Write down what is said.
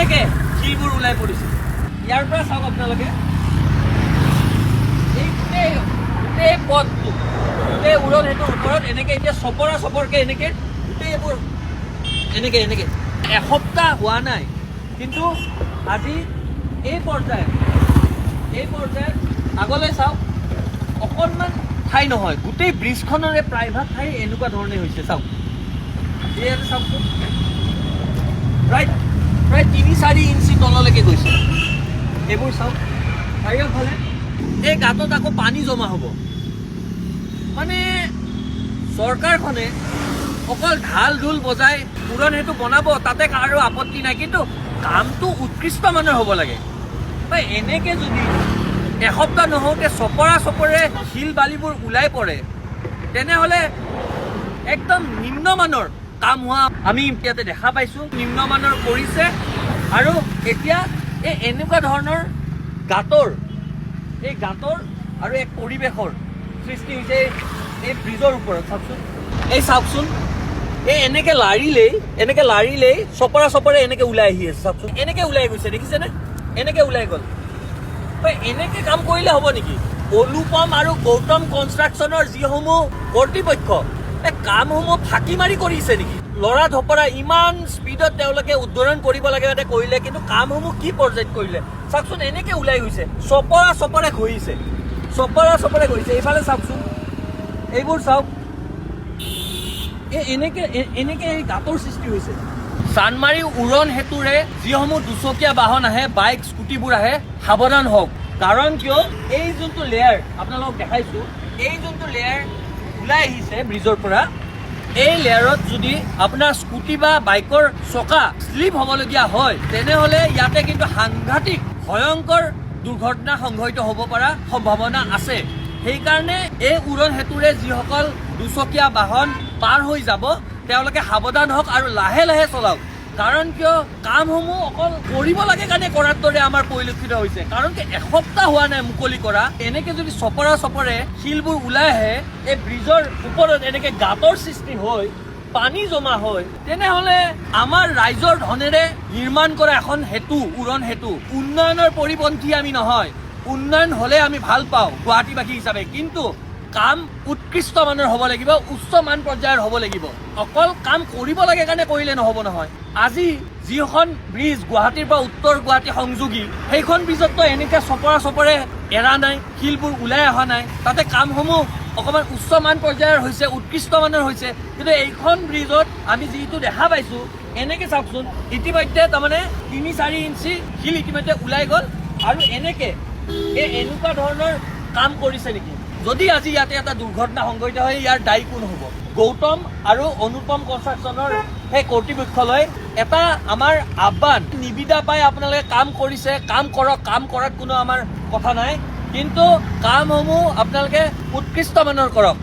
এনেকে শিলবোৰ ওলাই পৰিছে। ইয়াৰ পৰা চাওক আপোনালোকে, এই গোটেই পথটো, গোটেই উৰণ সেতুৰ ওপৰত এনেকে এতিয়া চপৰকে এনেকে গোটেই এইবোৰ এনেকে এসপ্তাহ হোৱা নাই, কিন্তু আজি এই পৰ্যায়ত আগলৈ চাওক, অকণমান ঠাই নহয়, গোটেই ব্ৰিজখনৰে প্ৰায়ভাগ ঠাই এনেকুৱা ধৰণে হৈছে। চাওক ইয়াতে চাওকচোন, প্ৰায় ৩-৪ ইঞ্চি তললৈকে গৈছে। এইবোৰ চাওক, চাৰিওফালে এই গাঁতত আকৌ পানী জমা হ'ব। মানে চৰকাৰখনে অকল ঢাল ঢোল বজাই উৰণ সেতু বনাব, তাতে কাৰো আপত্তি নাই, কিন্তু কামটো উৎকৃষ্ট মানৰ হ'ব লাগে। এনেকে যদি এসপ্তাহ নহওঁতে চপৰে শিল বালিবোৰ ওলাই পৰে, তেনেহ'লে একদম নিম্নমানৰ কাম হোৱা আমি ইয়াতে দেখা পাইছোঁ। নিম্নমানৰ কৰিছে, আৰু এতিয়া এই এনেকুৱা ধৰণৰ গাঁতৰ আৰু এক পৰিৱেশৰ সৃষ্টি হৈছে এই ব্ৰিজৰ ওপৰত। চাওকচোন, এই এনেকে লাৰিলেই চপৰে এনেকে ওলাই আহি আছে। চাওকচোন, এনেকে ওলাই গৈছে, দেখিছেনে? এনেকে ওলাই গ'ল। এনেকে কাম কৰিলে হ'ব নেকি? অনুপম আৰু গৌতম কনষ্ট্ৰাকশ্যনৰ যিসমূহ কৰ্তৃপক্ষ, এই কামসমূহ ফাঁকি মাৰি কৰিছে নেকি? লৰা ধপৰা ইমান স্পীডত তেওঁলোকে উদ্ধৰণ কৰিব লাগে কৰিলে, কিন্তু কামসমূহ কি পৰ্যায়ত কৰিলে? চাওকচোন, এনেকে ওলাই গৈছে, চপৰে ঘঁহিছে। এইফালে চাওকচোন, এইবোৰ চাওক, এনেকে এই গাঁতৰ সৃষ্টি হৈছে। চানমাৰী উৰণ সেতুৰে যিসমূহ দুচকীয়া বাহন আহে, বাইক স্কুটিবোৰ আহে, সাৱধান হওক। কাৰণ কিয়, এই যোনটো লেয়াৰ আপোনালোকক দেখাইছো, এই যোনটো লেয়াৰ ওলাই আহিছে ব্ৰিজৰ পৰা, এই লেয়াৰত যদি আপোনাৰ স্কুটি বা বাইকৰ চকা শ্লিপ হ'বলগীয়া হয়, তেনেহ'লে ইয়াতে কিন্তু সাংঘাতিক ভয়ংকৰ দুৰ্ঘটনা সংঘটিত হ'ব পৰা সম্ভাৱনা আছে। সেইকাৰণে এই উৰণ সেতুৰে যিসকল দুচকীয়া বাহন পাৰ হৈ যাব, তেওঁলোকে সাৱধান হওক আৰু লাহে চলাওক। কাৰণ কিয়, কামসমূহ অকল কৰিব লাগে কাৰণে কৰাৰ দৰে আমাৰ পৰিলক্ষিত হৈছে। কাৰণ কি, এসপ্তাহ হোৱা নাই মুকলি কৰা, এনেকে যদি চপৰে শিলবোৰ ওলাই আহে, এই ব্ৰিজৰ ওপৰত এনেকে গাঁতৰ সৃষ্টি হয়, পানী জমা হয়, তেনেহ'লে আমাৰ ৰাইজৰ ধনেৰে নিৰ্মাণ কৰা এখন সেতু, উৰণ সেতু, উন্নয়নৰ পৰিপন্থী আমি নহয়। উন্নয়ন হ'লে আমি ভাল পাওঁ গুৱাহাটীবাসী হিচাপে, কিন্তু কাম উৎকৃষ্ট মানৰ হ'ব লাগিব, উচ্চ মান পৰ্যায়ৰ হ'ব লাগিব। অকল কাম কৰিব লাগে কাৰণে কৰিলে নহ'ব নহয়। আজি যিখন ব্ৰিজ গুৱাহাটীৰ পৰা উত্তৰ গুৱাহাটী সংযোগী, সেইখন ব্ৰিজততো এনেকৈ চপৰে এৰা নাই, শিলবোৰ ওলাই অহা নাই, তাতে কামসমূহ অকণমান উচ্চ মান পৰ্যায়ৰ হৈছে, উৎকৃষ্ট মানৰ হৈছে। কিন্তু এইখন ব্ৰিজত আমি যিটো দেখা পাইছোঁ, এনেকৈ চাওকচোন, ইতিমধ্যে তাৰমানে ৩-৪ ইঞ্চি শিল ইতিমধ্যে ওলাই গ'ল, আৰু এনেকুৱা ধৰণৰ কাম কৰিছে নেকি? যদি আজি ইয়াতে এটা দুৰ্ঘটনা সংঘটিত হয়, ইয়াৰ দায়ী কোন হ'ব? গৌতম আৰু অনুপম কনষ্ট্ৰাকশ্যনৰ সেই কৰ্তৃপক্ষলৈ এটা আমাৰ আহ্বান, নিবিদা পাই আপোনালোকে কাম কৰিছে, কাম কৰক, কাম কৰাত কোনো আমাৰ কথা নাই, কিন্তু কামসমূহ আপোনালোকে উৎকৃষ্ট মানৰ কৰক।